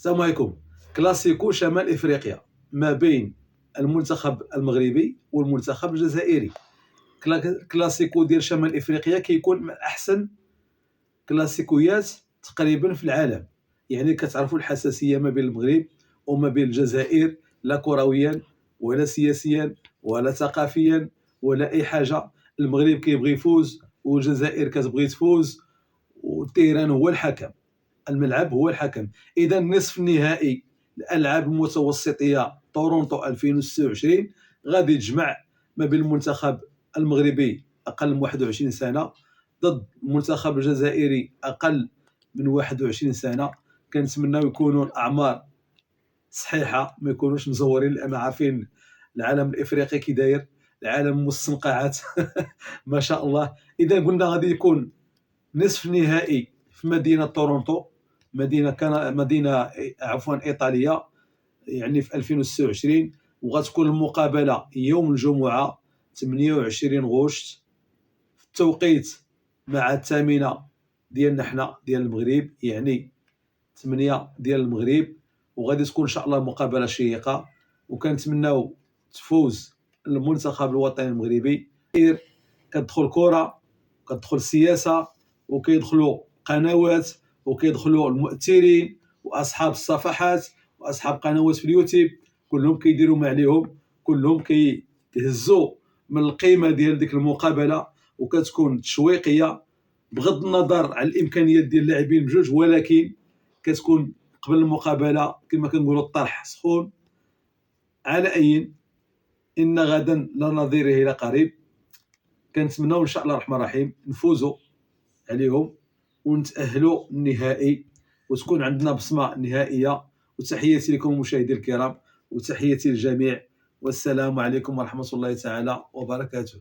السلام عليكم. كلاسيكو شمال افريقيا ما بين المنتخب المغربي والمنتخب الجزائري. كلاسيكو ديال شمال افريقيا كيكون من احسن كلاسيكويات تقريبا في العالم. يعني كتعرفوا الحساسيه ما بين المغرب وما بين الجزائر، لا كرويا ولا سياسيا ولا ثقافيا ولا اي حاجه. المغرب كيبغي يفوز والجزائر كتبغي تفوز، والتيران هو الحكم، الملعب هو الحكم. اذا نصف النهائي الالعاب المتوسطيه طورونتو 2026 غادي يجمع ما بين المنتخب المغربي اقل من 21 سنه ضد المنتخب الجزائري اقل من 21 سنه. كنتمناو يكونوا الاعمار صحيحه، ما يكونوش مزورين، لان عارفين العالم الافريقي كي داير، العالم مستنقعات ما شاء الله. اذا قلنا غادي يكون نصف نهائي في مدينه طورونتو، مدينه عفوا ايطاليه، يعني في 2026. وغتكون المقابله يوم الجمعه 28 غشت في التوقيت مع الثامنه ديالنا حنا ديال المغرب، يعني 8 ديال المغرب. وغادي تكون ان شاء الله مقابله شيقه، وكنتمناو تفوز المنتخب الوطني المغربي. كتدخل كره، كتدخل سياسه، وكيدخلوا قنوات، وكيدخلوا المؤثرين واصحاب الصفحات واصحاب قنوات في اليوتيوب، كلهم كيديروا ما عليهم، كلهم كيهزوا من القيمه ديال ديك المقابله، وكتكون تشويقيه بغض النظر على الامكانيات ديال اللاعبين بجوج. ولكن كتكون قبل المقابله كما كنقولوا الطرح سخون. على اي ان غدا لا نظيره الى قريب. كنتمناو ان شاء الله الرحمن الرحيم نفوزوا عليهم ونتاهلوا النهائي، وتكون عندنا بصمه نهائيه. وتحياتي لكم المشاهدين الكرام، وتحياتي للجميع، والسلام عليكم ورحمه الله تعالى وبركاته.